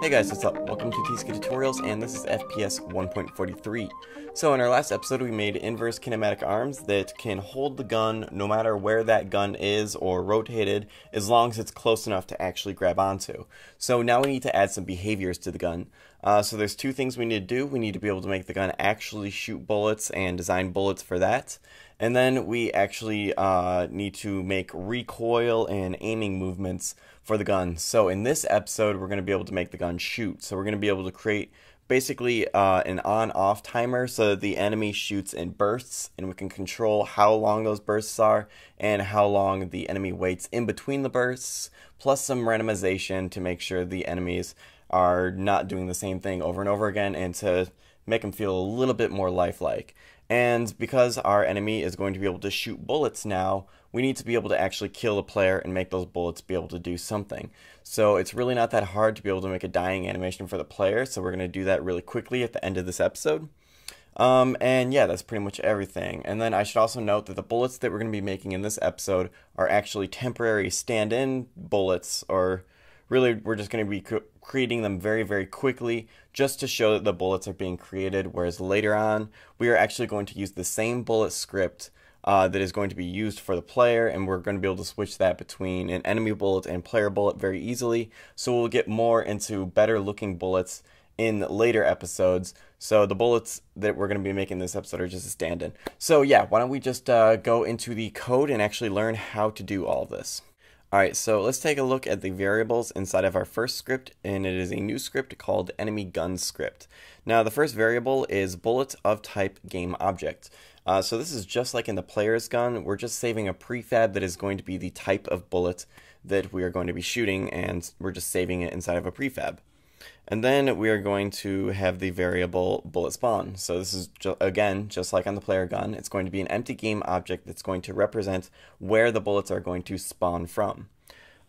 Hey guys, what's up? Welcome to TSK Tutorials, and this is FPS 1.43. So in our last episode we made inverse kinematic arms that can hold the gun no matter where that gun is or rotated, as long as it's close enough to actually grab onto. So now we need to add some behaviors to the gun. So there's two things we need to do. We need to be able to make the gun actually shoot bullets and design bullets for that. And then we actually need to make recoil and aiming movements for the gun. So in this episode, we're going to be able to make the gun shoot. So we're going to be able to create basically an on-off timer so that the enemy shoots in bursts, and we can control how long those bursts are and how long the enemy waits in between the bursts, plus some randomization to make sure the enemies are not doing the same thing over and over again and to make them feel a little bit more lifelike. And because our enemy is going to be able to shoot bullets now, we need to be able to actually kill the player and make those bullets be able to do something. So it's really not that hard to be able to make a dying animation for the player, so we're going to do that really quickly at the end of this episode. And yeah, that's pretty much everything. And then I should also note that the bullets that we're going to be making in this episode are actually temporary stand-in bullets, or really we're just going to be creating them very, very quickly just to show that the bullets are being created, whereas later on we are actually going to use the same bullet script that is going to be used for the player, and we're going to be able to switch that between an enemy bullet and player bullet very easily. So we'll get more into better looking bullets in later episodes. So the bullets that we're going to be making this episode are just a stand-in. So yeah, why don't we just go into the code and actually learn how to do all of this. Alright, so let's take a look at the variables inside of our first script, and it is a new script called enemy gun script. Now the first variable is bullet of type game object. So this is just like in the player's gun. We're just saving a prefab that is going to be the type of bullet that we are going to be shooting, and we're just saving it inside of a prefab. And then we are going to have the variable bullet spawn. So this is, again, just like on the player gun. It's going to be an empty game object that's going to represent where the bullets are going to spawn from.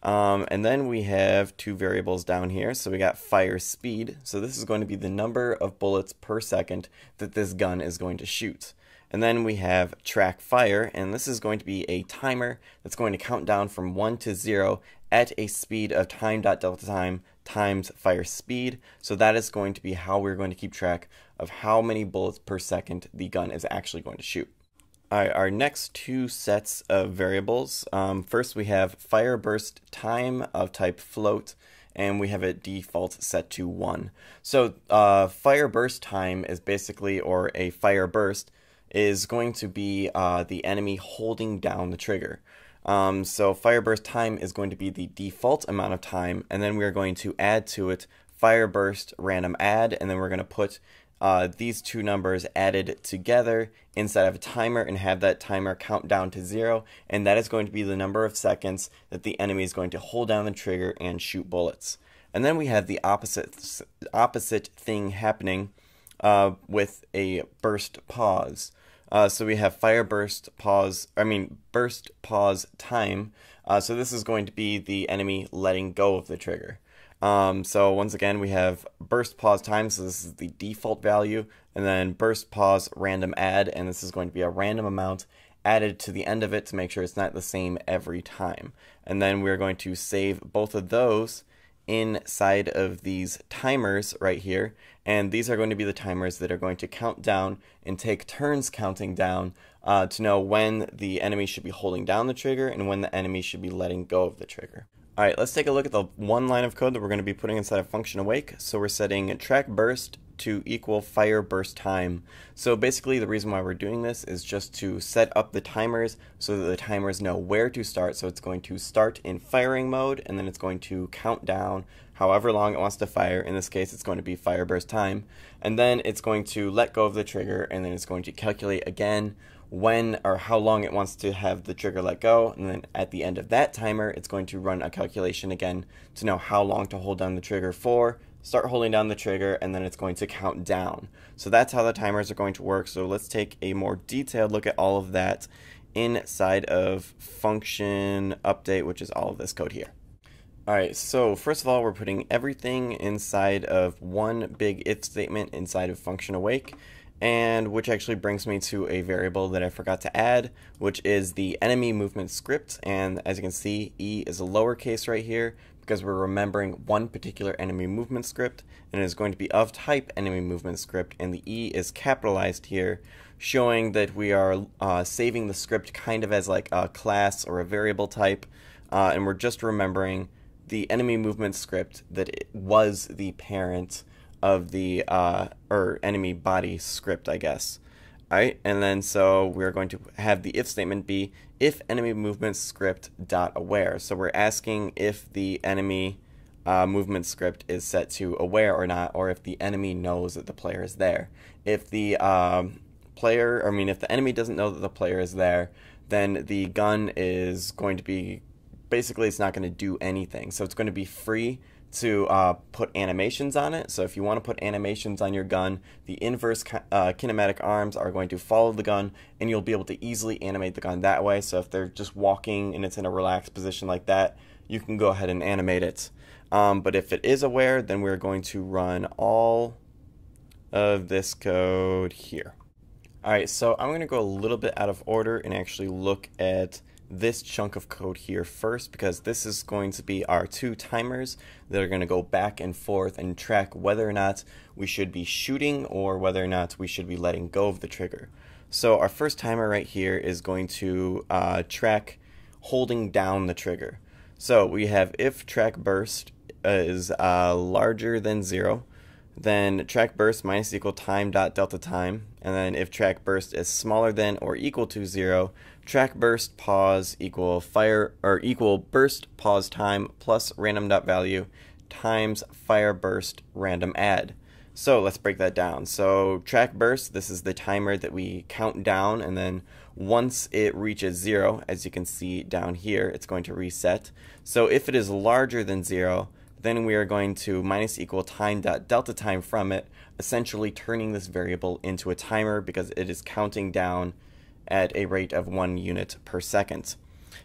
And then we have two variables down here. So we got fire speed. So this is going to be the number of bullets per second that this gun is going to shoot. And then we have track fire, and this is going to be a timer that's going to count down from 1 to 0 at a speed of time.delta times fire speed. So that is going to be how we're going to keep track of how many bullets per second the gun is actually going to shoot. Alright, our next two sets of variables. First we have fire burst time of type float, and we have it default set to 1. So fire burst time is basically, or a fire burst, is going to be the enemy holding down the trigger. So fire burst time is going to be the default amount of time, and then we are going to add to it fire burst random add, and then we're going to put these two numbers added together inside of a timer and have that timer count down to 0, and that is going to be the number of seconds that the enemy is going to hold down the trigger and shoot bullets. And then we have the opposite thing happening with a burst pause. So we have burst pause time. So this is going to be the enemy letting go of the trigger. So once again, we have burst pause time, so this is the default value, and then burst pause random add, and this is going to be a random amount added to the end of it to make sure it's not the same every time. And then we're going to save both of those inside of these timers right here, and these are going to be the timers that are going to count down and take turns counting down to know when the enemy should be holding down the trigger and when the enemy should be letting go of the trigger. Alright, let's take a look at the one line of code that we're going to be putting inside of function awake. So we're setting track burst to equal fire burst time. So basically the reason why we're doing this is just to set up the timers so that the timers know where to start. So it's going to start in firing mode, and then it's going to count down however long it wants to fire. In this case, it's going to be fire burst time, and then it's going to let go of the trigger, and then it's going to calculate again when or how long it wants to have the trigger let go, and then at the end of that timer it's going to run a calculation again to know how long to hold down the trigger for, start holding down the trigger, and then it's going to count down. So that's how the timers are going to work. So let's take a more detailed look at all of that inside of function update, which is all of this code here. Alright, so first of all, we're putting everything inside of one big if statement inside of function awake. and which actually brings me to a variable that I forgot to add, which is the enemy movement script. And as you can see, E is a lowercase right here because we're remembering one particular enemy movement script, and it is going to be of type enemy movement script, and the E is capitalized here, showing that we are saving the script kind of as like a class or a variable type, and we're just remembering the enemy movement script that it was the parent of the or enemy body script, I guess. Alright, and then so we're going to have the if statement be if enemy movement script dot aware. So we're asking if the enemy movement script is set to aware or not, or if the enemy knows that the player is there. If the if the enemy doesn't know that the player is there, then the gun is going to be, basically it's not going to do anything. So it's going to be free to put animations on it. So if you want to put animations on your gun, the inverse kinematic arms are going to follow the gun, and you'll be able to easily animate the gun that way. So if they're just walking and it's in a relaxed position like that, you can go ahead and animate it. But if it is aware, then we're going to run all of this code here. Alright, so I'm going to go a little bit out of order and actually look at this chunk of code here first, because this is going to be our two timers that are going to go back and forth and track whether or not we should be shooting or whether or not we should be letting go of the trigger. So our first timer right here is going to track holding down the trigger. So we have if track burst is larger than 0, then track burst minus equal time dot delta time, and then if track burst is smaller than or equal to 0, track burst pause equal burst pause time plus random dot value times fire burst random add. So let's break that down. So track burst, this is the timer that we count down, and then once it reaches 0, as you can see down here, it's going to reset. So if it is larger than 0, then we are going to minus equal time dot delta time from it, essentially turning this variable into a timer because it is counting down at a rate of 1 unit per second.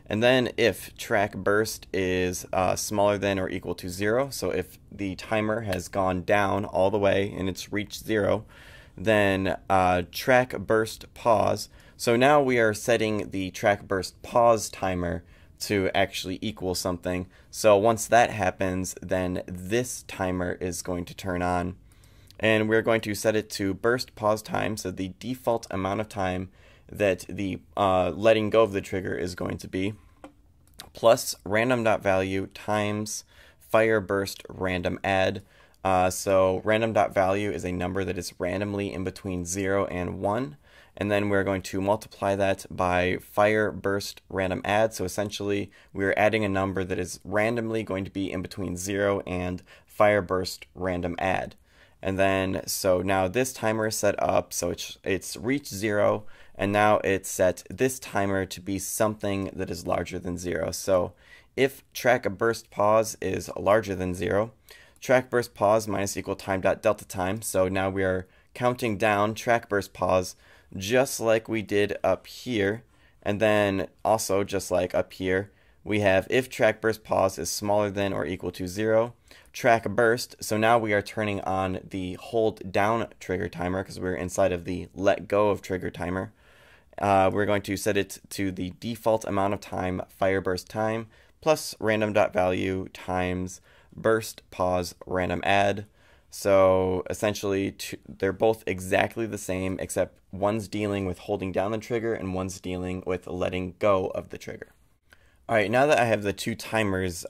And then if track burst is smaller than or equal to 0, so if the timer has gone down all the way and it's reached 0, then track burst pause. So now we are setting the track burst pause timer to actually equal something. So once that happens, then this timer is going to turn on, and we're going to set it to burst pause time, so the default amount of time that the letting go of the trigger is going to be, plus random dot value times fire burst random add. So random dot value is a number that is randomly in between 0 and 1, and then we're going to multiply that by fire burst random add. So essentially we're adding a number that is randomly going to be in between 0 and fire burst random add. And then so now this timer is set up, so it's reached 0, and now it's set this timer to be something that is larger than 0. So if track burst pause is larger than 0, track burst pause minus equal time dot delta time. So now we are counting down track burst pause just like we did up here, and then also just like up here we have if track burst pause is smaller than or equal to 0, track burst. So now we are turning on the hold down trigger timer because we're inside of the let go of trigger timer. We're going to set it to the default amount of time fire burst time plus random dot value times burst pause random add. So essentially they're both exactly the same, except one's dealing with holding down the trigger and one's dealing with letting go of the trigger. Alright, now that I have the two timers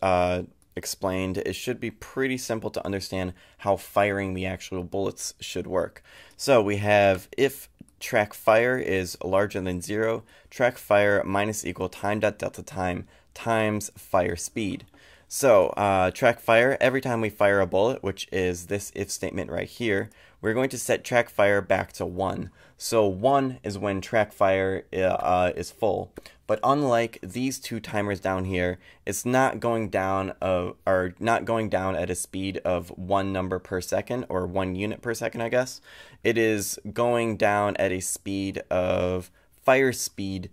explained, it should be pretty simple to understand how firing the actual bullets should work. So we have if track fire is larger than 0, track fire minus equal time dot delta time times fire speed. So track fire, every time we fire a bullet, which is this if statement right here, we're going to set track fire back to 1. So 1 is when track fire is full. But unlike these two timers down here, it's not going down at a speed of 1 number per second, or 1 unit per second, I guess. It is going down at a speed of fire speed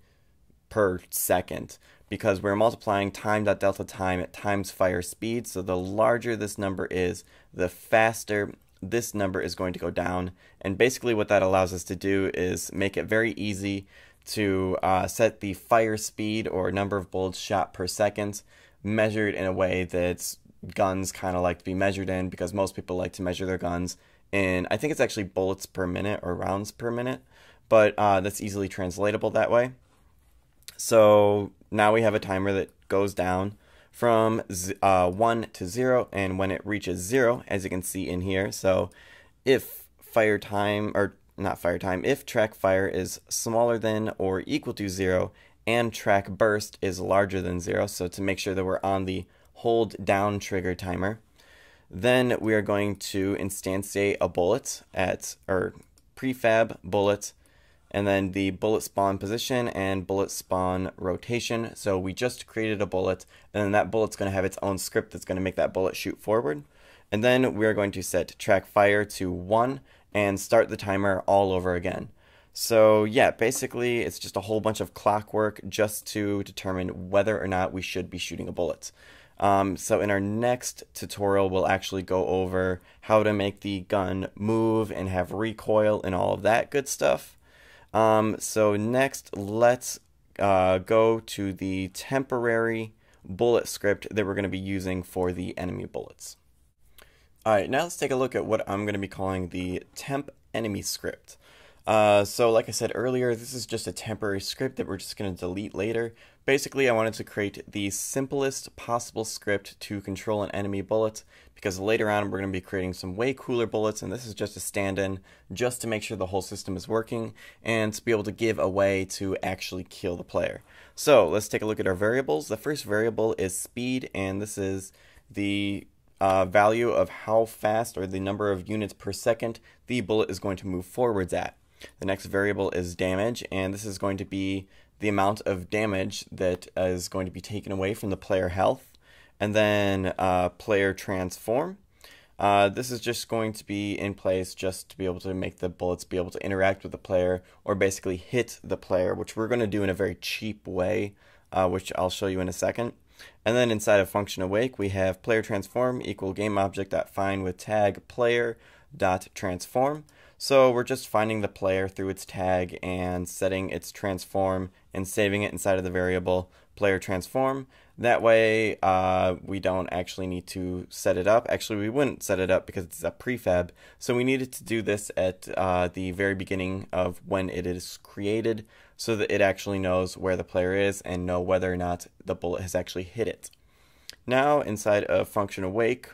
per second, because we're multiplying time.delta time at times fire speed. So the larger this number is, the faster this number is going to go down. And basically what that allows us to do is make it very easy to set the fire speed or number of bullets shot per second measured in a way that guns kind of like to be measured in, because most people like to measure their guns in, I think it's actually bullets per minute or rounds per minute, but that's easily translatable that way. So now we have a timer that goes down from 1 to 0, and when it reaches 0, as you can see in here, so if fire time, or not fire time, if track fire is smaller than or equal to 0 and track burst is larger than 0, so to make sure that we're on the hold down trigger timer, then we are going to instantiate a bullet or prefab bullet, and then the bullet spawn position and bullet spawn rotation. So we just created a bullet, and then that bullet's going to have its own script that's going to make that bullet shoot forward. And then we're going to set track fire to 1 and start the timer all over again. So yeah, basically it's just a whole bunch of clockwork just to determine whether or not we should be shooting a bullet. So in our next tutorial, we'll actually go over how to make the gun move and have recoil and all of that good stuff. So next, let's go to the temporary bullet script that we're going to be using for the enemy bullets. Alright, now let's take a look at what I'm going to be calling the temp enemy script. So like I said earlier, this is just a temporary script that we're just going to delete later. Basically, I wanted to create the simplest possible script to control an enemy bullet, because later on we're going to be creating some way cooler bullets, and this is just a stand-in just to make sure the whole system is working and to be able to give a way to actually kill the player. So let's take a look at our variables. The first variable is speed, and this is the value of how fast, or the number of units per second, the bullet is going to move forwards at. The next variable is damage, and this is going to be the amount of damage that is going to be taken away from the player health. And then player transform. This is just going to be in place just to be able to make the bullets be able to interact with the player, or basically hit the player, which we're going to do in a very cheap way, which I'll show you in a second. And then inside of function awake, we have player transform equal game object.find with tag player dot transform. So we're just finding the player through its tag and setting its transform and saving it inside of the variable player transform. That way we don't actually need to set it up. Actually, we wouldn't set it up because it's a prefab. So we needed to do this at the very beginning of when it is created, so that it actually knows where the player is and know whether or not the bullet has actually hit it. Now inside of function awake,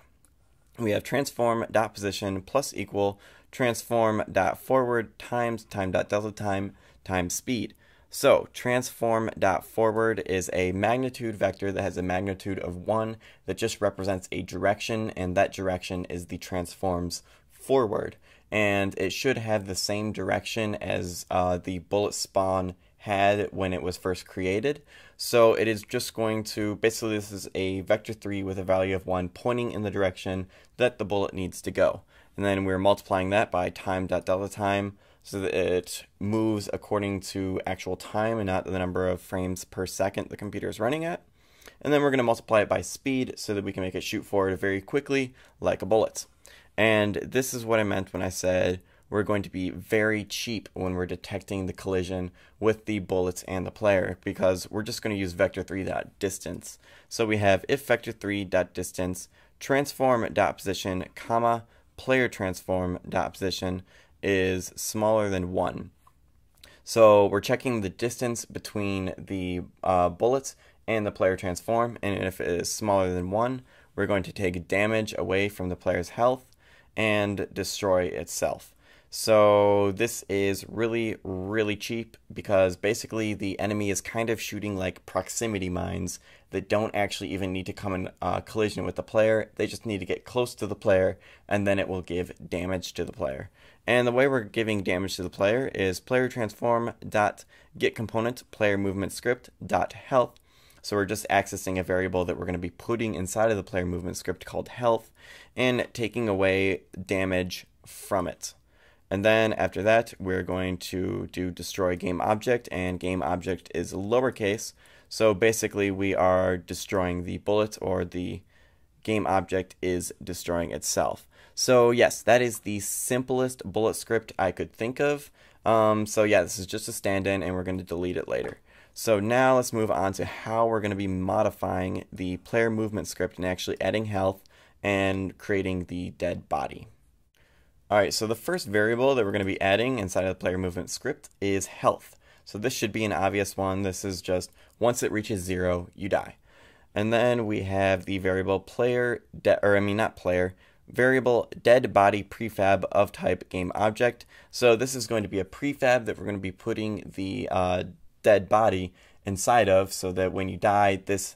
we have transform.position plus equal transform.forward times time.delta time times speed. So transform.forward is a magnitude vector that has a magnitude of 1 that just represents a direction, and that direction is the transform's forward. And it should have the same direction as the bullet spawn had when it was first created. So it is just going to, basically this is a vector 3 with a value of 1 pointing in the direction that the bullet needs to go. And then we're multiplying that by time.delta time so that it moves according to actual time and not the number of frames per second the computer is running at. And then we're going to multiply it by speed so that we can make it shoot forward very quickly like a bullet. And this is what I meant when I said we're going to be very cheap when we're detecting the collision with the bullets and the player, because we're just going to use vector3.distance. So we have if vector3.distance transform.position comma player transform.position is smaller than 1. So we're checking the distance between the bullets and the player transform, and if it is smaller than 1, we're going to take damage away from the player's health and destroy itself. So this is really, really cheap, because basically the enemy is kind of shooting like proximity mines that don't actually even need to come in collision with the player. They just need to get close to the player, and then it will give damage to the player. And the way we're giving damage to the player is player transform dot get component player movement script dot health. So we're just accessing a variable that we're going to be putting inside of the player movement script called health and taking away damage from it. And then after that, we're going to do destroy game object, and game object is lowercase. So basically we are destroying the bullet or the game object is destroying itself. So yes, that is the simplest bullet script I could think of. So yeah, this is just a stand-in and we're going to delete it later. So now let's move on to how we're going to be modifying the player movement script and actually adding health and creating the dead body. Alright, so the first variable that we're going to be adding inside of the player movement script is health. So this should be an obvious one. This is just once it reaches 0, you die. And then we have the variable variable dead body prefab of type game object. So this is going to be a prefab that we're going to be putting the dead body inside of, so that when you die, this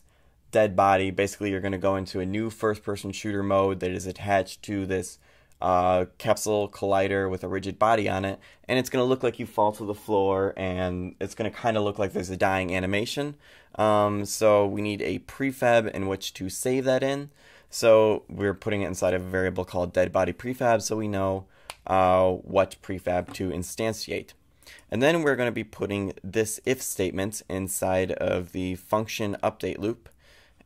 dead body, basically you're going to go into a new first-person shooter mode that is attached to this capsule collider with a rigid body on it, and it's going to look like you fall to the floor, and it's going to kind of look like there's a dying animation. So we need a prefab in which to save that in. So we're putting it inside of a variable called dead body prefab, so we know what prefab to instantiate. And then we're going to be putting this if statement inside of the function update loop,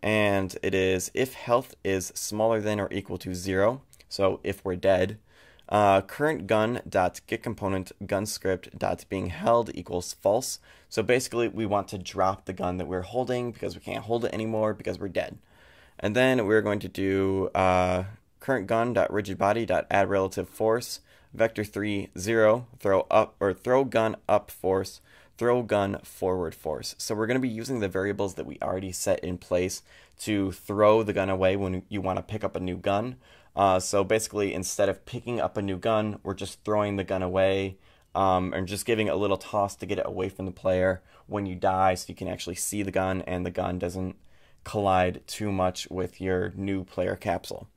and it is if health is smaller than or equal to 0, so if we're dead, current gun.getComponent gun_script.being held equals false. So basically we want to drop the gun that we're holding because we can't hold it anymore because we're dead. And then we're going to do current gun.rigidbody.add relative force vector3 0 throw gun up force throw gun forward force. So we're going to be using the variables that we already set in place to throw the gun away when you want to pick up a new gun. So basically, instead of picking up a new gun, we're just throwing the gun away and just giving it a little toss to get it away from the player when you die, so you can actually see the gun and the gun doesn't collide too much with your new player capsule.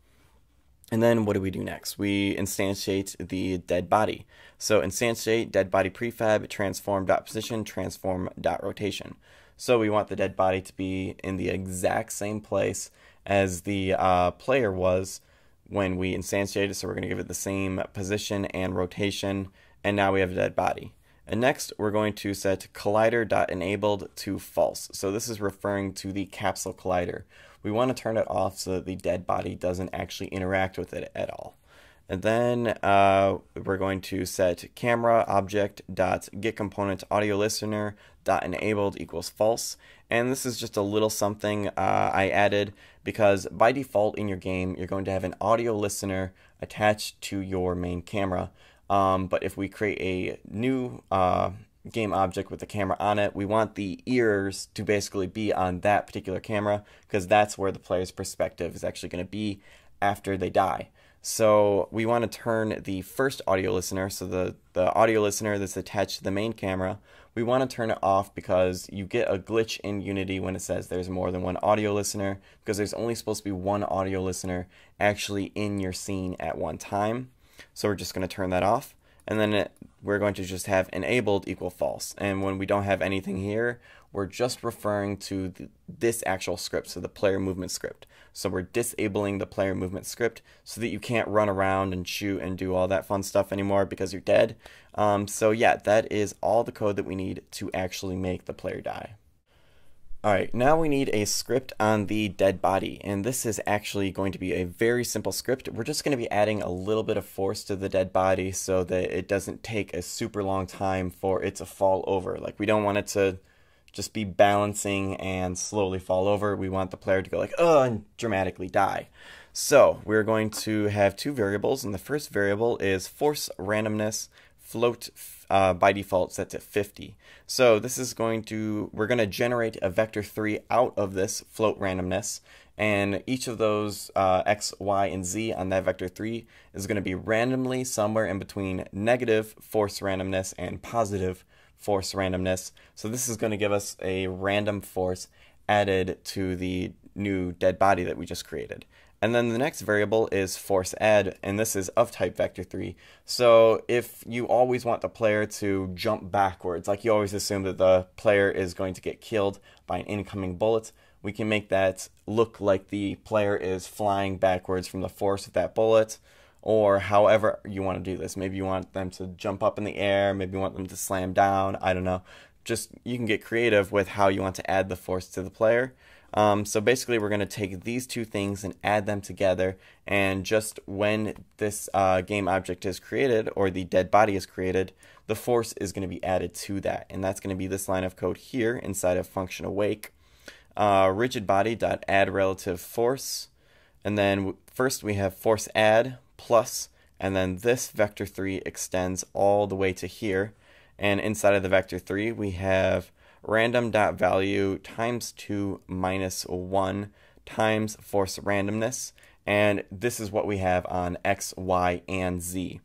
And then what do we do next? We instantiate the dead body. So instantiate dead body prefab transform.position transform.rotation. So we want the dead body to be in the exact same place as the player was when we instantiated. So we're going to give it the same position and rotation, and now we have a dead body. And next we're going to set collider.enabled to false. So this is referring to the capsule collider. We want to turn it off so that the dead body doesn't actually interact with it at all. And then we're going to set camera object.getComponent audio listener.enabled equals false. And this is just a little something I added because by default in your game you're going to have an audio listener attached to your main camera. But if we create a new game object with the camera on it, we want the ears to basically be on that particular camera because that's where the player's perspective is actually going to be after they die. So we want to turn the first audio listener, so the audio listener that's attached to the main camera, we want to turn it off because you get a glitch in Unity when it says there's more than one audio listener, because there's only supposed to be one audio listener actually in your scene at one time. So we're just going to turn that off, and then we're going to just have enabled equal false. And when we don't have anything here, we're just referring to this actual script, so the player movement script. So we're disabling the player movement script so that you can't run around and shoot and do all that fun stuff anymore because you're dead. So yeah, that is all the code that we need to actually make the player die. Alright, now we need a script on the dead body, and this is actually going to be a very simple script. We're just going to be adding a little bit of force to the dead body so that it doesn't take a super long time for it to fall over. Like, we don't want it to just be balancing and slowly fall over. We want the player to go like, oh, and dramatically die. So we're going to have two variables, and the first variable is force randomness float by default set to 50. So this is we're going to generate a vector3 out of this float randomness, and each of those x, y, and z on that vector3 is going to be randomly somewhere in between negative force randomness and positive force randomness. So this is going to give us a random force added to the new dead body that we just created. And then the next variable is force add, and this is of type vector3. So if you always want the player to jump backwards, like you always assume that the player is going to get killed by an incoming bullet, we can make that look like the player is flying backwards from the force of that bullet, or however you want to do this. Maybe you want them to jump up in the air, maybe you want them to slam down, I don't know. Just, you can get creative with how you want to add the force to the player. So basically we're going to take these two things and add them together, and just when this game object is created, or the dead body is created, the force is going to be added to that, and that's going to be this line of code here inside of function awake. Rigid body dot add relative force, and then first we have force add plus, and then this vector 3 extends all the way to here, and inside of the vector 3 we have random.value times 2 minus 1 times force randomness, and this is what we have on x, y, and z.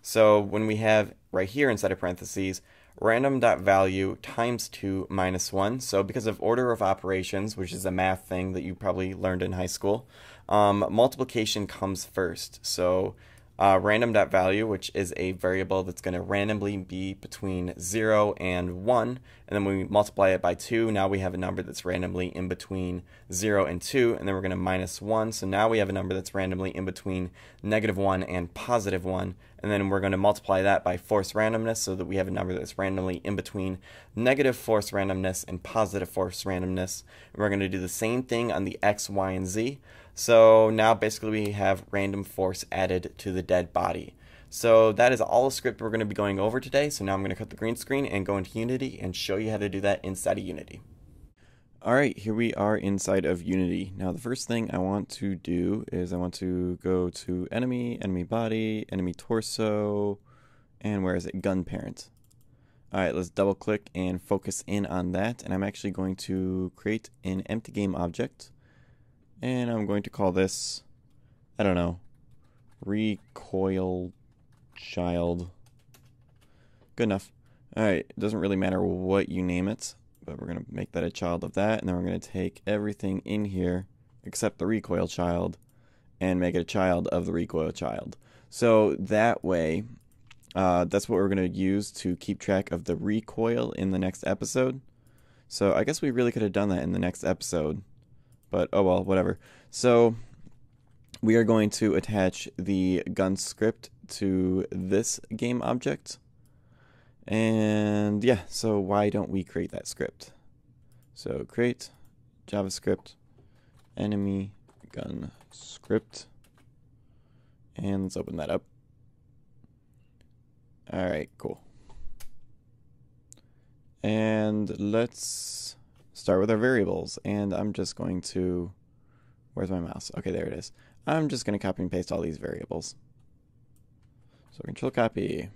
So when we have right here inside of parentheses random.value times 2 minus 1, so because of order of operations, which is a math thing that you probably learned in high school, multiplication comes first. So random.value, which is a variable that's going to randomly be between 0 and 1, and then when we multiply it by 2, now we have a number that's randomly in between 0 and 2, and then we're going to minus 1, so now we have a number that's randomly in between -1 and +1, and then we're going to multiply that by force randomness so that we have a number that's randomly in between negative force randomness and positive force randomness. And we're going to do the same thing on the x, y, and z. So now basically we have random force added to the dead body. So that is all the script we're going to be going over today. So now I'm going to cut the green screen and go into Unity and show you how to do that inside of Unity. Alright, here we are inside of Unity. Now the first thing I want to do is I want to go to enemy, enemy body, enemy torso, and where is it? Gun parent. Alright, let's double click and focus in on that, and I'm actually going to create an empty game object, and I'm going to call this, I don't know, recoil child. Good enough. Alright, it doesn't really matter what you name it, but we're going to make that a child of that, and then we're going to take everything in here except the recoil child and make it a child of the recoil child. So that way, that's what we're going to use to keep track of the recoil in the next episode. So I guess we really could have done that in the next episode, but oh well, whatever. So we are going to attach the gun script to this game object. And yeah, so why don't we create that script? So create JavaScript enemy gun script, and let's open that up. Alright, cool. And let's start with our variables, and I'm just going to, where's my mouse? Okay, there it is. I'm just going to copy and paste all these variables. So control copy,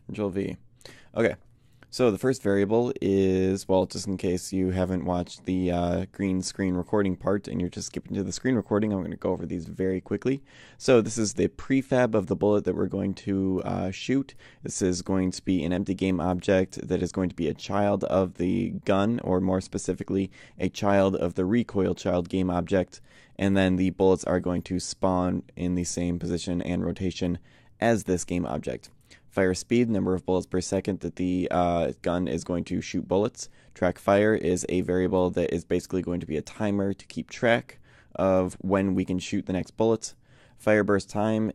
control V. Okay, so the first variable is, well, just in case you haven't watched the green screen recording part and you're just skipping to the screen recording, I'm going to go over these very quickly. So this is the prefab of the bullet that we're going to shoot. This is going to be an empty game object that is going to be a child of the gun, or more specifically, a child of the recoil child game object. And then the bullets are going to spawn in the same position and rotation as this game object. Fire speed, number of bullets per second that the gun is going to shoot bullets. Track fire is a variable that is basically going to be a timer to keep track of when we can shoot the next bullet. Fire burst time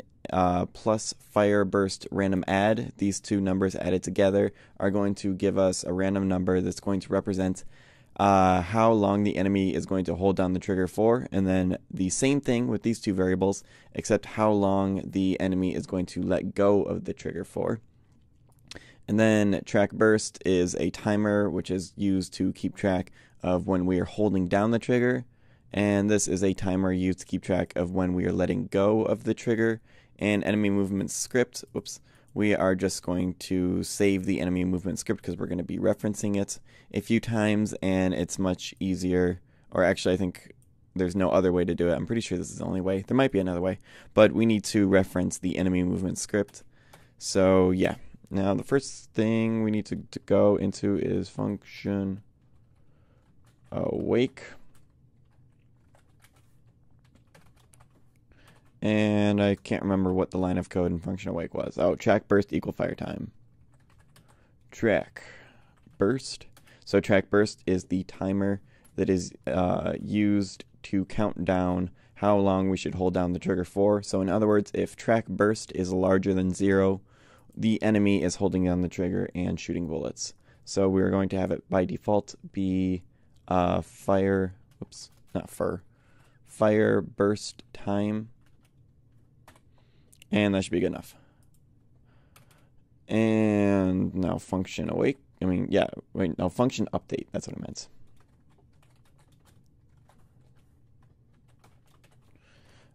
plus fire burst random add, these two numbers added together are going to give us a random number that's going to represent how long the enemy is going to hold down the trigger for, and then the same thing with these two variables, except how long the enemy is going to let go of the trigger for. And then track burst is a timer which is used to keep track of when we are holding down the trigger, and this is a timer used to keep track of when we are letting go of the trigger. And enemy movement script, whoops, we are just going to save the enemy movement script because we're going to be referencing it a few times, and it's much easier, or actually I think there's no other way to do it. I'm pretty sure this is the only way. There might be another way, but we need to reference the enemy movement script. So yeah, now the first thing we need to go into is function awake. And I can't remember what the line of code in function awake was. Oh, track burst equal fire time. Track burst. So track burst is the timer that is used to count down how long we should hold down the trigger for. So in other words, if track burst is larger than 0, the enemy is holding down the trigger and shooting bullets. So we're going to have it by default be fire Whoops, not fur. Fire burst time. And that should be good enough. And now function awake. I mean, yeah, wait, no, function update. That's what I meant.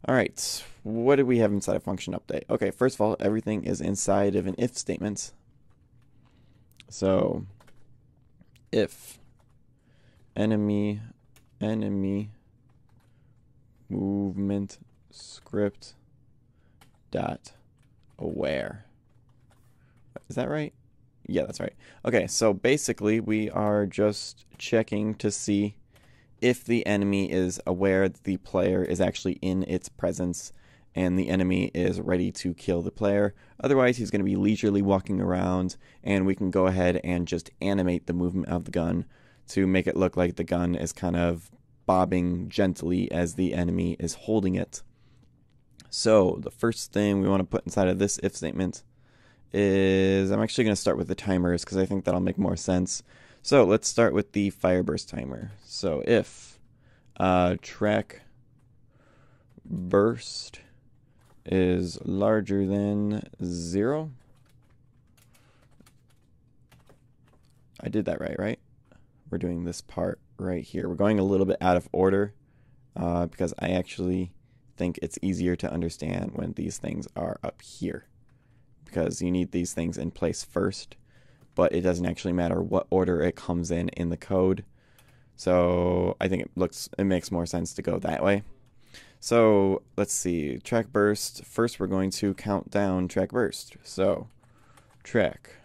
All right, what do we have inside of function update? Okay, first of all, everything is inside of an if statement. So, if enemy movement script dot aware. Is that right? Yeah, that's right. Okay, so basically we are just checking to see if the enemy is aware that the player is actually in its presence and the enemy is ready to kill the player. Otherwise, he's going to be leisurely walking around, and we can go ahead and just animate the movement of the gun to make it look like the gun is kind of bobbing gently as the enemy is holding it. So the first thing we want to put inside of this if statement is, I'm actually going to start with the timers because I think that'll make more sense. So let's start with the fire burst timer. So if track burst is larger than 0. I did that right? We're doing this part right here. We're going a little bit out of order because I actually think it's easier to understand when these things are up here, because you need these things in place first, but it doesn't actually matter what order it comes in the code. So I think it makes more sense to go that way. So let's see, track burst. First we're going to count down track burst. So track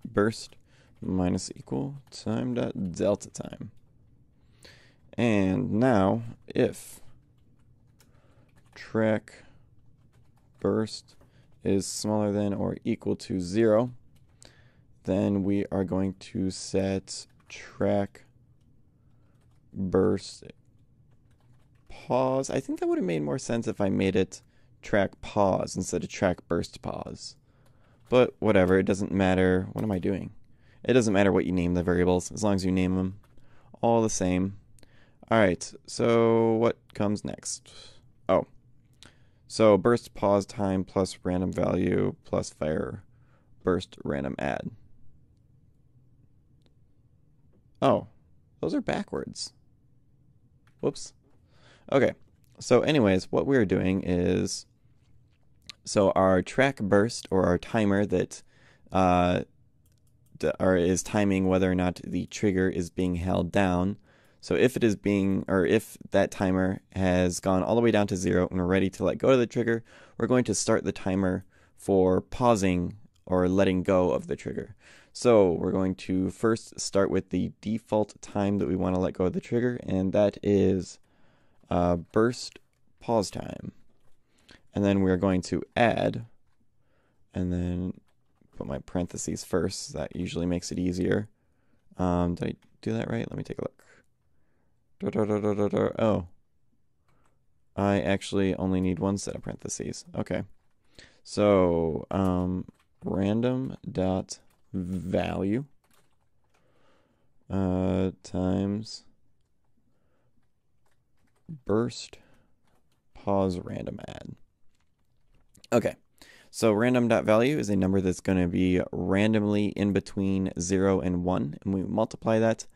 burst minus equal time dot delta time. And now if track burst is smaller than or equal to 0, then we are going to set track burst pause. I think that would have made more sense if I made it track pause instead of track burst pause. But whatever, it doesn't matter. What am I doing? It doesn't matter what you name the variables, as long as you name them all the same. Alright, so what comes next? Oh, so burst pause time plus random value plus fire burst random add. Oh, those are backwards. Whoops. Okay, so anyways, what we're doing is, so our track burst, or our timer that is timing whether or not the trigger is being held down. So if it is being, or if that timer has gone all the way down to 0 and we're ready to let go of the trigger, we're going to start the timer for pausing or letting go of the trigger. So we're going to first start with the default time that we want to let go of the trigger, and that is burst pause time. And then we're going to add, and then put my parentheses first. That usually makes it easier. Did I do that right? Let me take a look. Oh, I actually only need one set of parentheses. Okay, so random dot value times burst pause random add. Okay, so random.value is a number that's going to be randomly in between 0 and 1, and we multiply that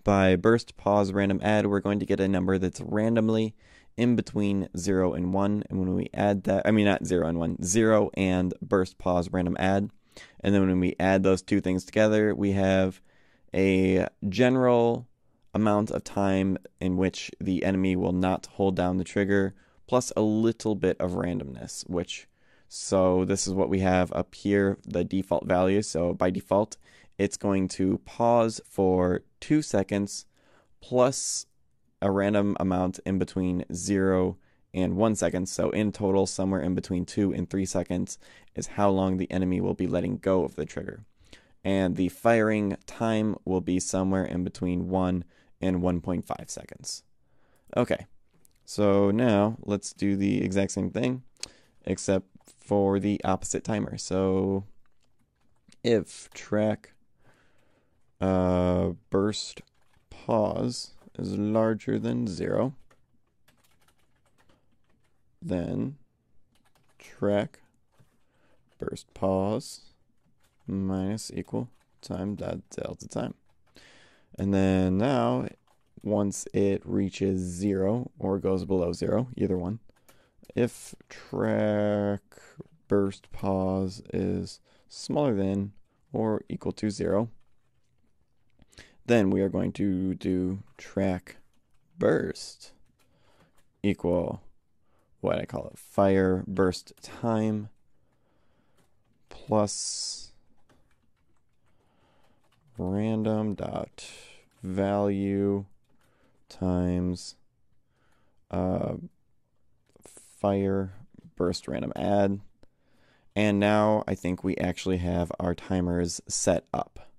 by burst pause random add. We're going to get a number that's randomly in between 0 and 1, and when we add that, I mean not 0 and 1, 0 and burst pause random add, and then when we add those two things together, we have a general amount of time in which the enemy will not hold down the trigger, plus a little bit of randomness, so this is what we have up here, the default value. So by default, it's going to pause for 2 seconds plus a random amount in between 0 and 1 second. So in total, somewhere in between 2 and 3 seconds is how long the enemy will be letting go of the trigger. And the firing time will be somewhere in between 1 and 1.5 seconds. Okay, so now let's do the exact same thing, except for the opposite timer. So if track burst pause is larger than 0, then track burst pause minus equal time dot delta time. And then now, once it reaches 0 or goes below 0, either one, if track burst pause is smaller than or equal to 0, then we are going to do track burst equal what I call it, fire burst time plus random dot value times fire burst random add. And now I think we actually have our timers set up.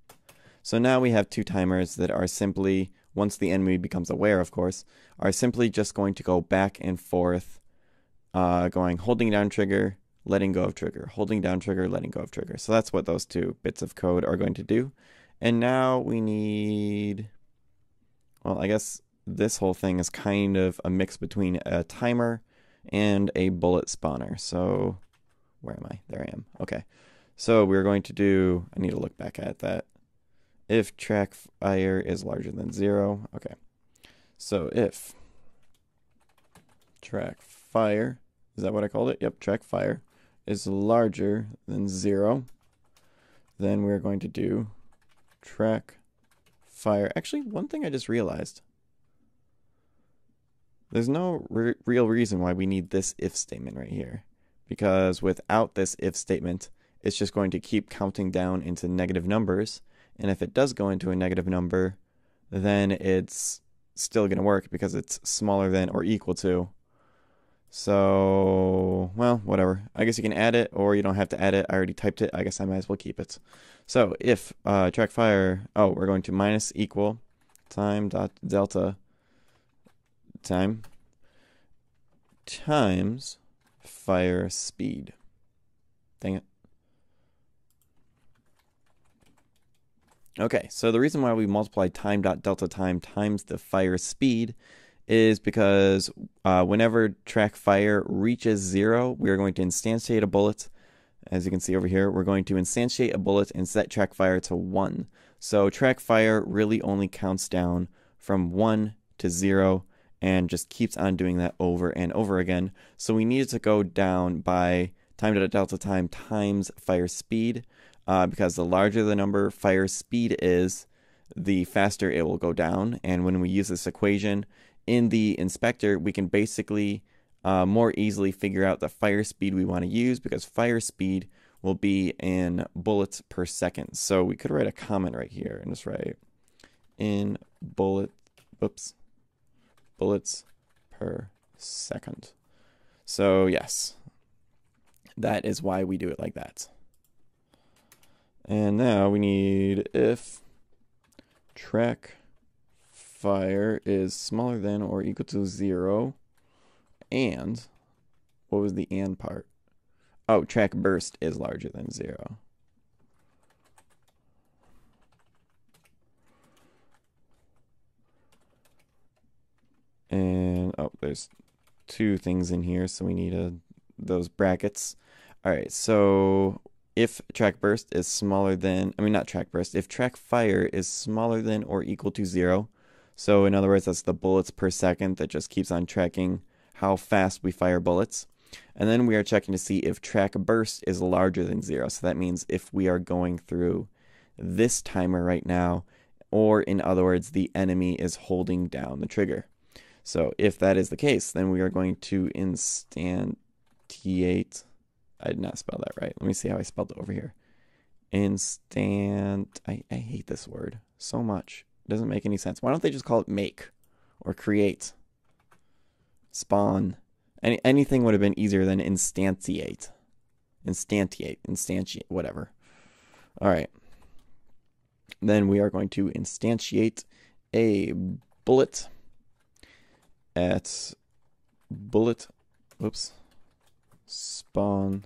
So now we have two timers that are simply, once the enemy becomes aware, of course, are simply just going to go back and forth, going holding down trigger, letting go of trigger, holding down trigger, letting go of trigger. So that's what those two bits of code are going to do. And now we need, well, I guess this whole thing is kind of a mix between a timer and a bullet spawner. So where am I? There I am. Okay. So we're going to do, I need to look back at that. If track fire is larger than 0. Okay. So if track fire, is that what I called it? Yep, track fire is larger than 0, then we're going to do track fire. Actually, one thing I just realized. There's no real reason why we need this if statement right here. Because without this if statement, it's just going to keep counting down into negative numbers. And if it does go into a negative number, then it's still going to work because it's smaller than or equal to. So, well, whatever. I guess you can add it or you don't have to add it. I already typed it. I guess I might as well keep it. So if track fire, we're going to minus equal time dot delta time times fire speed. Dang it. Okay, so the reason why we multiply time dot delta time times the fire speed is because whenever track fire reaches 0, we are going to instantiate a bullet. As you can see over here, we're going to instantiate a bullet and set track fire to 1. So track fire really only counts down from 1 to 0 and just keeps on doing that over and over again. So we needed to go down by time dot delta time times fire speed. Because the larger the number fire speed is, the faster it will go down. And when we use this equation in the inspector, we can basically more easily figure out the fire speed we want to use, because fire speed will be in bullets per second. So we could write a comment right here and just write in bullets per second. So yes, that is why we do it like that. And now we need if track fire is smaller than or equal to 0, and what was the and part? Oh, track burst is larger than 0. And there's two things in here, so we need those brackets. All right, so if track burst is smaller than, if track fire is smaller than or equal to 0, so in other words, that's the bullets per second that just keeps on tracking how fast we fire bullets. And then we are checking to see if track burst is larger than 0. So that means if we are going through this timer right now, or in other words, the enemy is holding down the trigger. So if that is the case, then we are going to instantiate, I did not spell that right. Let me see how I spelled it over here. I hate this word so much. It doesn't make any sense. Why don't they just call it make or create, spawn? Anything would have been easier than instantiate, whatever. All right. Then we are going to instantiate a bullet at spawn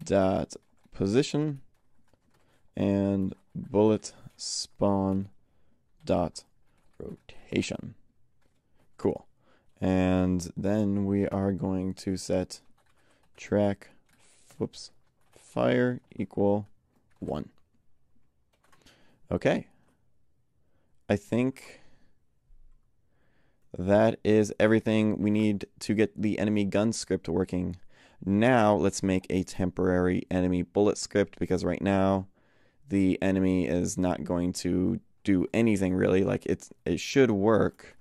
dot position and bullet spawn dot rotation. And then we are going to set track, fire equal 1. Okay. I think that is everything we need to get the enemy gun script working. Now let's make a temporary enemy bullet script, because right now the enemy is not going to do anything really. Like it should work,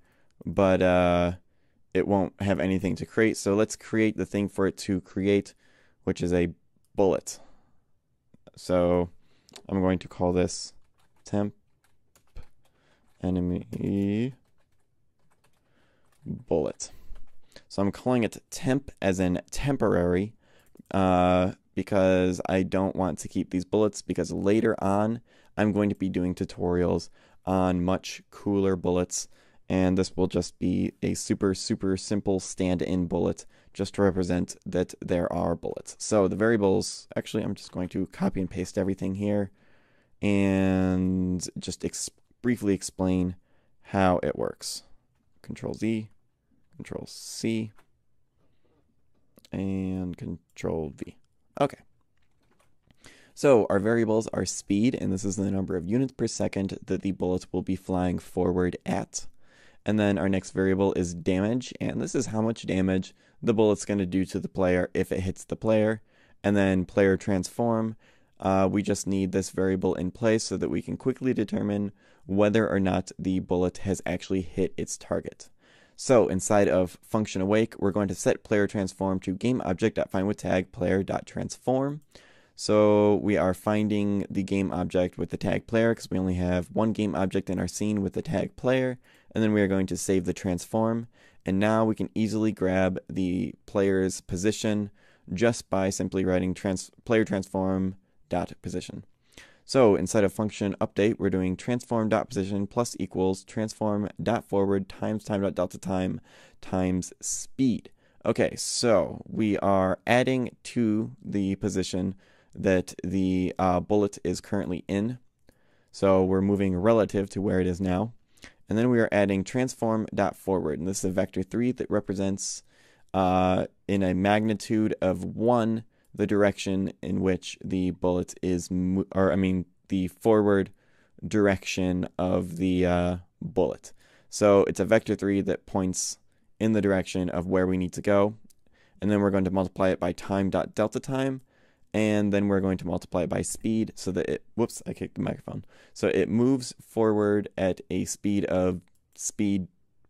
but it won't have anything to create. So let's create the thing for it to create, which is a bullet. So I'm going to call this temp enemy bullet. So I'm calling it temp as in temporary, because I don't want to keep these bullets, because later on I'm going to be doing tutorials on much cooler bullets, and this will just be a super simple stand-in bullet just to represent that there are bullets. So the variables, actually I'm just going to copy and paste everything here and just briefly explain how it works. Control Z, Control C, and Control V. Okay. So our variables are speed, and this is the number of units per second that the bullet will be flying forward at. And then our next variable is damage, and this is how much damage the bullet's going to do to the player if it hits the player. And then player transform, we just need this variable in place so that we can quickly determine whether or not the bullet has actually hit its target. So inside of function awake, we're going to set player transform to GameObject.findWithTag player.transform. So we are finding the game object with the tag player, because we only have one game object in our scene with the tag player, and then we are going to save the transform. And now we can easily grab the player's position just by simply writing player transform dot position. So inside of function update, we're doing transform.position plus equals transform.forward times time.delta time times speed. Okay, so we are adding to the position that the bullet is currently in. So we're moving relative to where it is now. And then we are adding transform.forward. And this is a vector 3 that represents in a magnitude of 1 the direction in which the bullet is, the forward direction of the bullet. So it's a vector 3 that points in the direction of where we need to go. And then we're going to multiply it by time.delta time. And then we're going to multiply it by speed so that it, whoops, I kicked the microphone. So it moves forward at a speed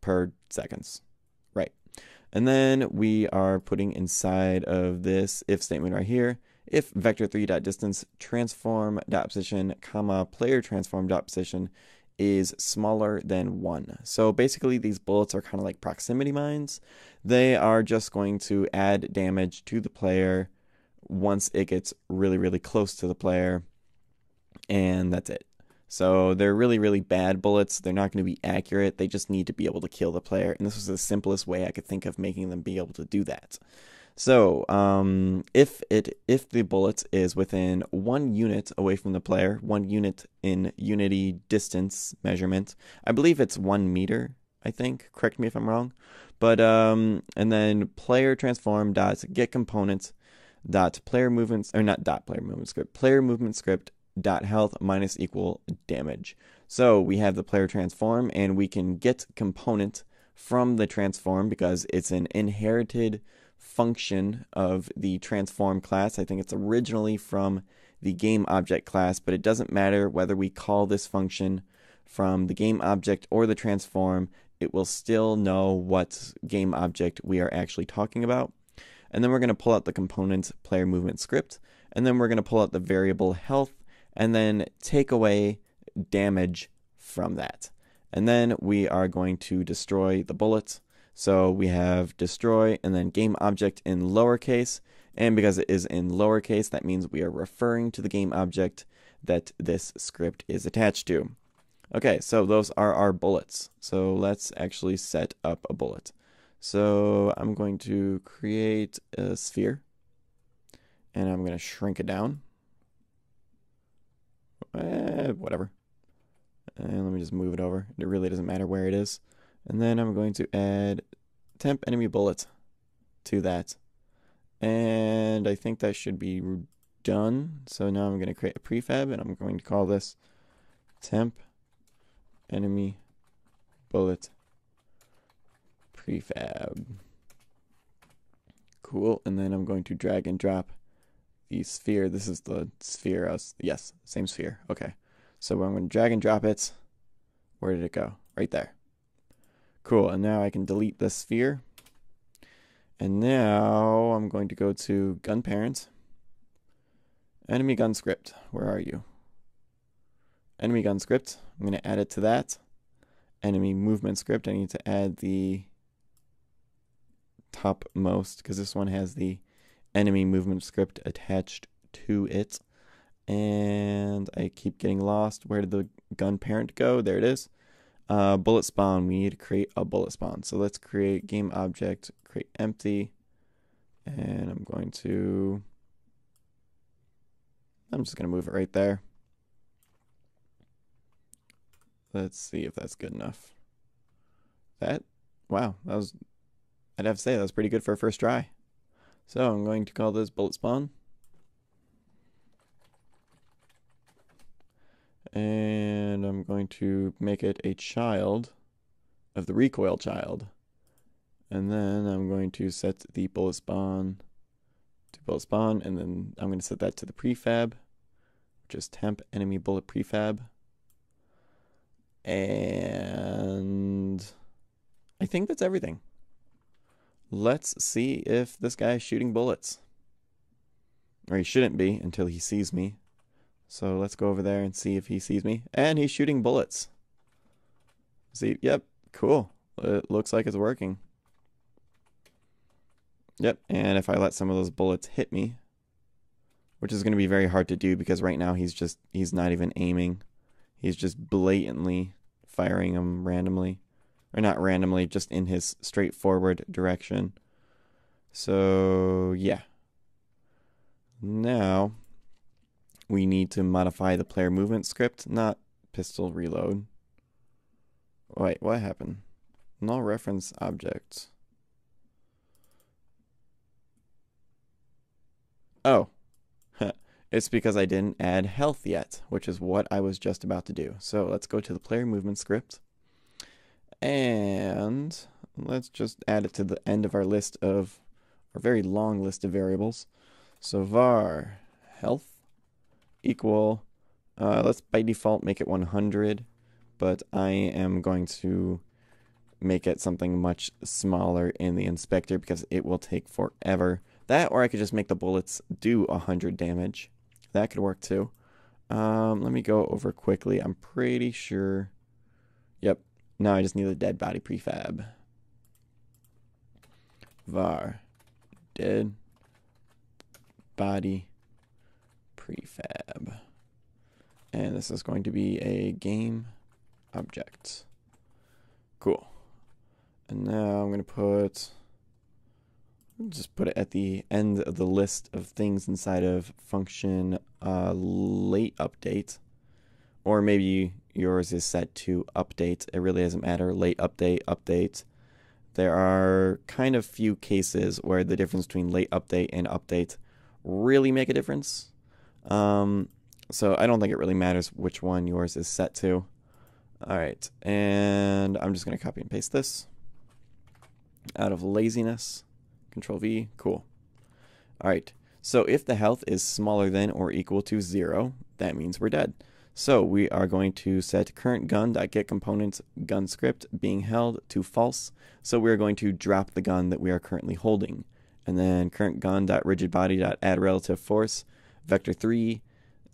per seconds. Right. And then we are putting inside of this if statement right here, if vector3.distance transform.position, comma, player transform.position is smaller than 1. So basically these bullets are kind of like proximity mines. They are just going to add damage to the player once it gets really close to the player, and that's it. So they're really bad bullets. They're not going to be accurate. They just need to be able to kill the player, and this was the simplest way I could think of making them be able to do that. So if the bullet is within 1 unit away from the player, 1 unit in Unity distance measurement, I believe it's 1 meter, I think, correct me if I'm wrong, but and then player transform dot get component dot player movements, or not dot player movement script, player movement script dot health minus equal damage. So we have the player transform, and we can get component from the transform because it's an inherited function of the transform class. I think it's originally from the game object class, but it doesn't matter whether we call this function from the game object or the transform. It will still know what game object we are actually talking about. And then we're going to pull out the component player movement script, and then we're going to pull out the variable health and then take away damage from that. And then we are going to destroy the bullet. So we have destroy and then game object in lowercase, and because it is in lowercase, that means we are referring to the game object that this script is attached to. Okay, so those are our bullets. So let's actually set up a bullet. So I'm going to create a sphere, and I'm going to shrink it down. Whatever. And let me just move it over. It really doesn't matter where it is. And then I'm going to add temp enemy bullet to that. And I think that should be done. So now I'm going to create a prefab, and I'm going to call this temp enemy bullet prefab. Cool. And then I'm going to drag and drop the sphere. This is the sphere. Yes, same sphere. Okay. So I'm going to drag and drop it. Where did it go? Right there. Cool. And now I can delete the sphere. And now I'm going to go to gun parent. Enemy gun script. Where are you? Enemy gun script. I'm going to add it to that. Enemy movement script. I need to add the topmost because this one has the enemy movement script attached to it. And I keep getting lost. Where did the gun parent go? There it is. Bullet spawn. We need to create a bullet spawn. So let's create game object, create empty. And I'm just going to move it right there. Let's see if that's good enough. Wow, I'd have to say that was pretty good for a first try. So I'm going to call this bullet spawn. And I'm going to make it a child of the recoil child. And then I'm going to set the bullet spawn to bullet spawn, and then I'm going to set that to the prefab, which is temp enemy bullet prefab. And I think that's everything. Let's see if this guy is shooting bullets. Or he shouldn't be until he sees me. So let's go over there and see if he sees me. And he's shooting bullets. See, yep, cool. It looks like it's working. Yep, and if I let some of those bullets hit me, which is going to be very hard to do because right now he's not even aiming. He's just blatantly firing them randomly. Or not randomly, just in his straightforward direction. So, yeah. Now, we need to modify the player movement script, not pistol reload. Wait, what happened? Null reference object. Oh. It's because I didn't add health yet, which is what I was just about to do. So let's go to the player movement script. And let's just add it to the end of our list of, our very long list of variables. So var health equal, let's by default make it 100, but I am going to make it something much smaller in the inspector because it will take forever. That, or I could just make the bullets do 100 damage. That could work too. Let me go over quickly. I'm pretty sure. Yep. Now I just need the dead body prefab. Var dead body prefab. And this is going to be a game object. Cool. And now I'm going to just put it at the end of the list of things inside of function late update. Or maybe yours is set to update. It really doesn't matter. Late update, update. There are kind of few cases where the difference between late update and update really make a difference. So I don't think it really matters which one yours is set to. Alright, and I'm just going to copy and paste this out of laziness. Control V, cool. Alright, so if the health is smaller than or equal to 0, that means we're dead. So we are going to set current gun.getComponents gun script being held to false. So we're going to drop the gun that we are currently holding. And then current gun.rigidbody.add relative force, vector 3,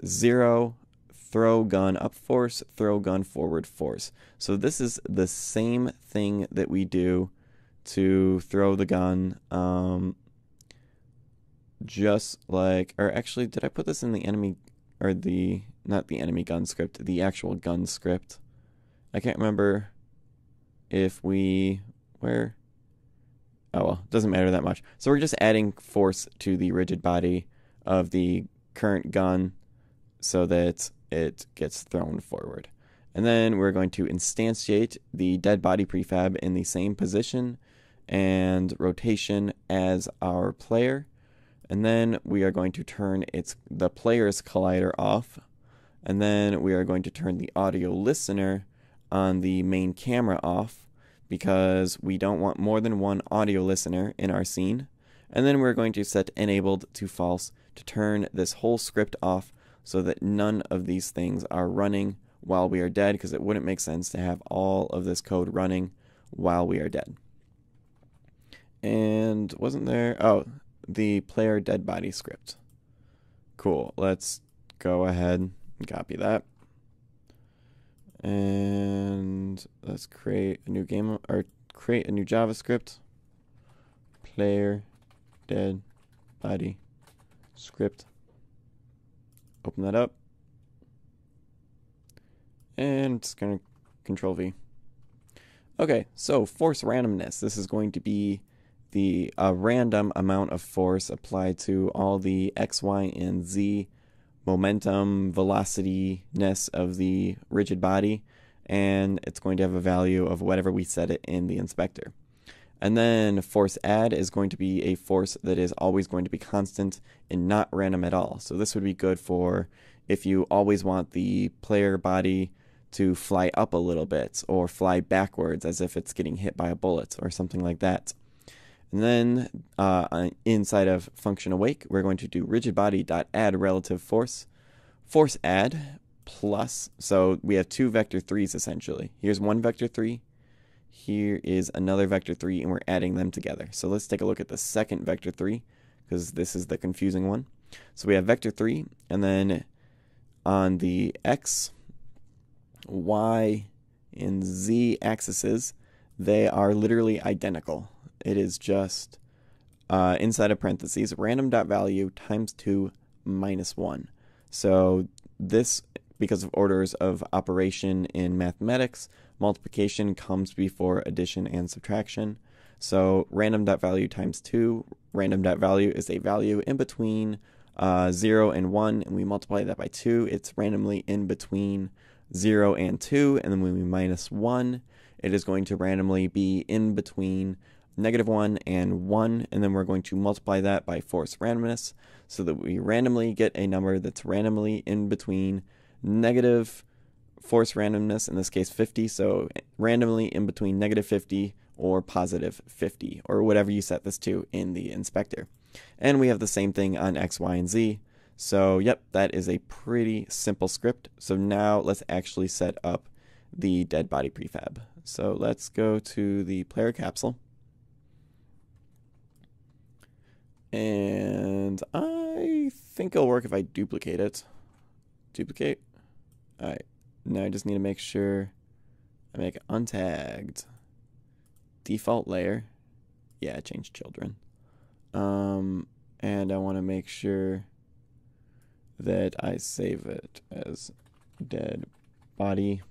0, throw gun up force, throw gun forward force. So this is the same thing that we do to throw the gun, just like, or actually, did I put this in the enemy, or the, not the enemy gun script, the actual gun script? I can't remember if we, where, oh well, doesn't matter that much. So we're just adding force to the rigid body of the current gun so that it gets thrown forward. And then we're going to instantiate the dead body prefab in the same position and rotation as our player. And then we are going to turn the player's collider off. And then we are going to turn the audio listener on the main camera off, because we don't want more than one audio listener in our scene. And then we're going to set enabled to false to turn this whole script off so that none of these things are running while we are dead, because it wouldn't make sense to have all of this code running while we are dead. And wasn't there... oh, the player dead body script. Cool. Let's go ahead and copy that. And let's create a new game, or create a new JavaScript. Player dead body script. Open that up. And it's going to Control V. Okay, so force randomness. This is going to be the random amount of force applied to all the X, Y, and Z momentum, velocity-ness of the rigid body, and it's going to have a value of whatever we set it in the inspector. And then force add is going to be a force that is always going to be constant and not random at all. So this would be good for if you always want the player body to fly up a little bit or fly backwards as if it's getting hit by a bullet or something like that. And then inside of function awake, we're going to do rigid body.add relative force, force add plus, so we have two vector 3s essentially. Here's one vector 3, here is another vector 3, and we're adding them together. So let's take a look at the second vector 3, because this is the confusing one. So we have vector 3, and then on the X, Y, and Z axes, they are literally identical. It is just inside of parentheses random.value times 2 minus 1. So this, because of orders of operation in mathematics, multiplication comes before addition and subtraction. So random.value times 2, random.value is a value in between 0 and 1, and we multiply that by 2. It's randomly in between 0 and 2, and then when we minus 1, it is going to randomly be in between -1 and 1, and then we're going to multiply that by force randomness so that we randomly get a number that's randomly in between negative force randomness, in this case 50, so randomly in between -50 or positive 50, or whatever you set this to in the inspector. And we have the same thing on X, Y, and Z. So yep, that is a pretty simple script. So now let's actually set up the dead body prefab. So let's go to the player capsule. And I think it'll work if I duplicate it. Duplicate. Alright, now I just need to make sure I make it untagged. Default layer. Yeah, I changed children. And I want to make sure that I save it as dead body.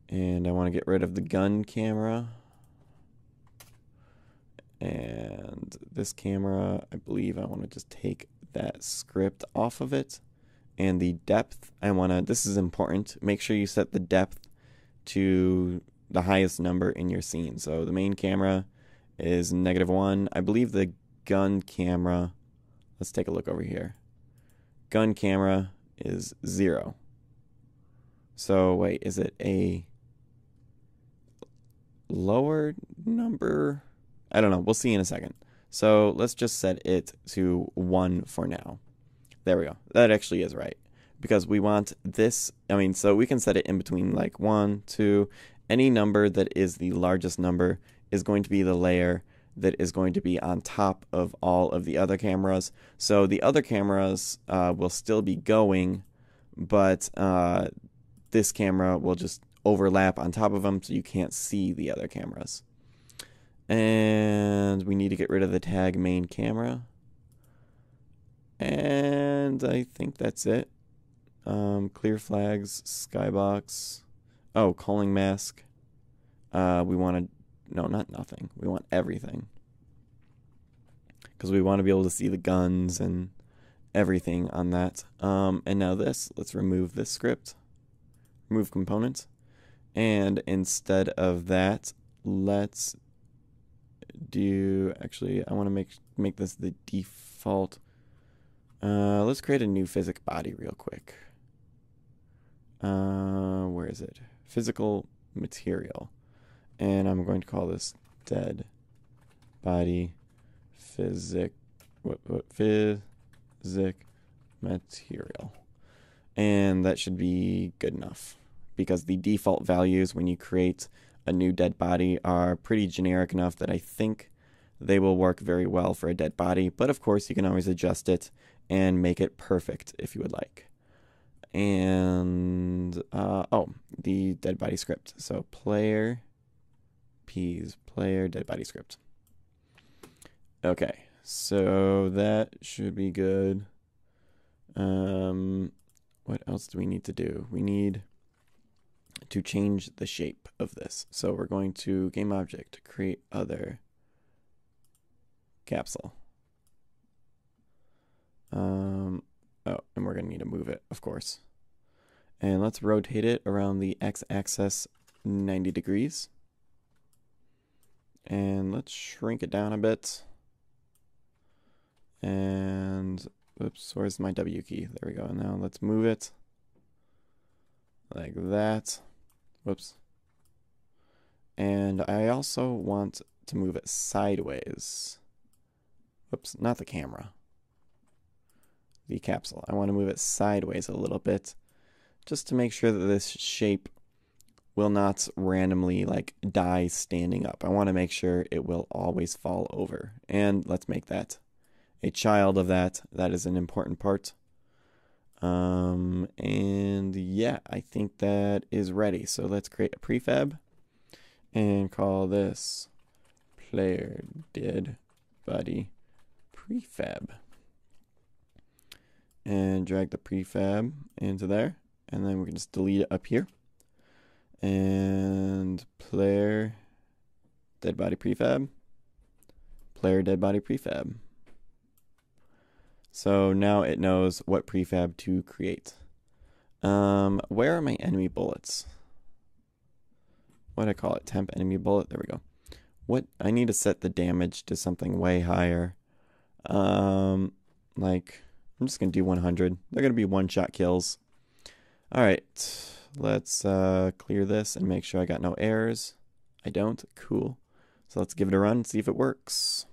And I want to get rid of the gun camera. And this camera, I believe I want to just take that script off of it. And the depth, this is important, make sure you set the depth to the highest number in your scene. So the main camera is -1. I believe the gun camera, let's take a look over here. Gun camera is 0. So wait, is it a lower number? I don't know. We'll see in a second. So let's just set it to 1 for now. There we go. That actually is right. Because we want this, so we can set it in between like 1, 2. Any number that is the largest number is going to be the layer that is going to be on top of all of the other cameras. So the other cameras will still be going, but this camera will just overlap on top of them so you can't see the other cameras. And we need to get rid of the tag main camera. And I think that's it. Clear flags, skybox. Oh, calling mask. We want to, no, not nothing. We want everything. Because we want to be able to see the guns and everything on that. And now this, let's remove this script. Remove component. And instead of that, let's actually, I want to make this the default. Let's create a new physic body real quick. Where is it? Physical material. And I'm going to call this dead body physic material. And that should be good enough, because the default values when you create a new dead body are pretty generic enough that I think they will work very well for a dead body. But of course, you can always adjust it and make it perfect if you would like. And the dead body script. So player dead body script. Okay, so that should be good. What else do we need to do? We need to change the shape of this. So we're going to game object, create other capsule. And we're going to need to move it, of course. And let's rotate it around the x-axis 90 degrees. And let's shrink it down a bit. And, oops, where's my W key? There we go. Now let's move it like that. Whoops. And I also want to move it sideways. Whoops, not the camera. The capsule. I want to move it sideways a little bit, just to make sure that this shape will not randomly like die standing up. I want to make sure it will always fall over. And let's make that a child of that. That is an important part. And yeah, I think that is ready. So let's create a prefab and call this player dead body prefab. And drag the prefab into there. And then we can just delete it up here. And player dead body prefab. Player dead body prefab. So now it knows what prefab to create. Where are my enemy bullets? What do I call it? Temp enemy bullet. There we go. What I need to set the damage to something way higher. Like I'm just gonna do 100. They're gonna be one-shot kills. All right, let's clear this and make sure I got no errors. I don't. Cool. So let's give it a run and see if it works.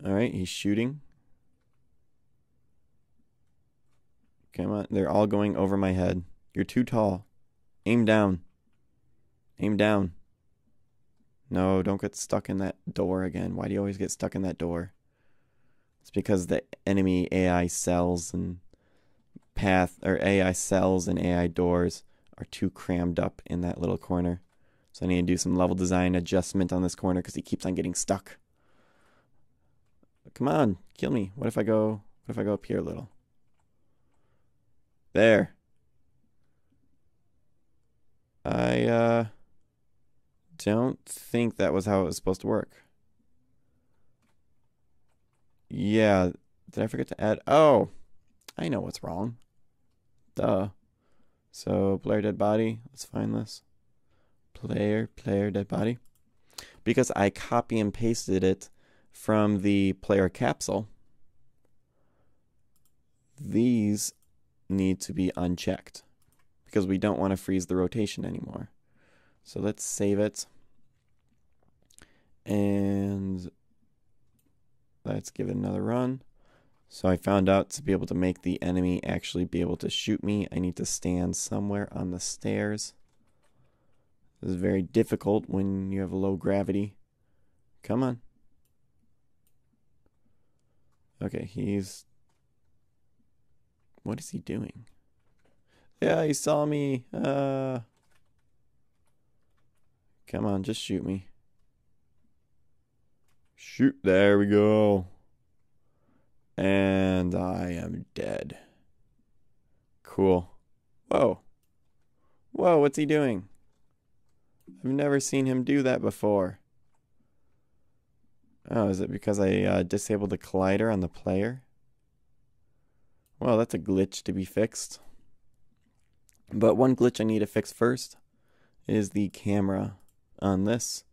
All right, he's shooting. Come on, they're all going over my head. You're too tall. Aim down. Aim down. No, don't get stuck in that door again. Why do you always get stuck in that door? It's because the enemy AI cells and AI cells and AI doors are too crammed up in that little corner. So I need to do some level design adjustment on this corner because he keeps on getting stuck. Come on, kill me. What if I go up here a little? There. I don't think that was how it was supposed to work. Yeah, did I forget to add? Oh, I know what's wrong. Duh. So player dead body, let's find this. Player dead body. Because I copy and pasted it from the player capsule, these need to be unchecked because we don't want to freeze the rotation anymore. So let's save it and let's give it another run. So I found out to be able to make the enemy actually be able to shoot me, I need to stand somewhere on the stairs. This is very difficult when you have low gravity. Come on. Okay, what is he doing? Yeah, he saw me. Come on, just shoot me. Shoot, there we go. And I am dead. Cool. Whoa. Whoa, what's he doing? I've never seen him do that before. Oh, is it because I disabled the collider on the player? Well, that's a glitch to be fixed. But one glitch I need to fix first is the camera on this.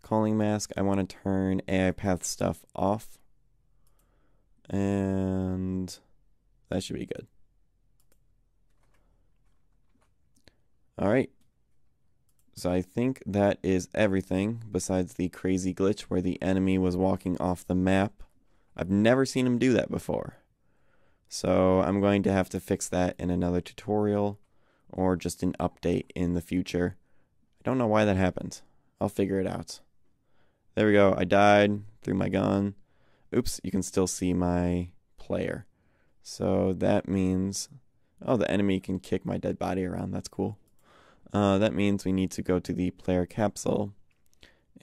Calling mask, I want to turn AI path stuff off. And that should be good. Alright. So I think that is everything besides the crazy glitch where the enemy was walking off the map. I've never seen him do that before. So I'm going to have to fix that in another tutorial or just an update in the future. I don't know why that happened. I'll figure it out. There we go. I died, threw my gun. Oops, you can still see my player. So that means, oh, the enemy can kick my dead body around. That's cool. That means we need to go to the player capsule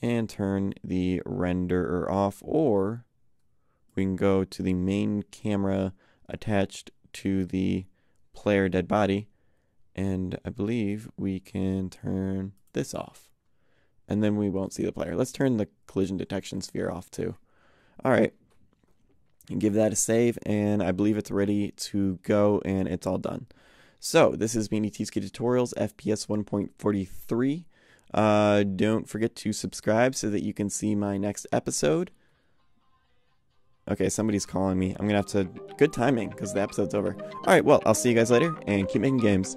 and turn the renderer off, or we can go to the main camera attached to the player dead body, and I believe we can turn this off, and then we won't see the player. Let's turn the collision detection sphere off too. Alright, give that a save, and I believe it's ready to go, and it's all done. So, this is Unity3D Tutorials, FPS 1.43. Don't forget to subscribe so that you can see my next episode. Okay, somebody's calling me. I'm going to have to... Good timing, because the episode's over. Alright, well, I'll see you guys later, and keep making games.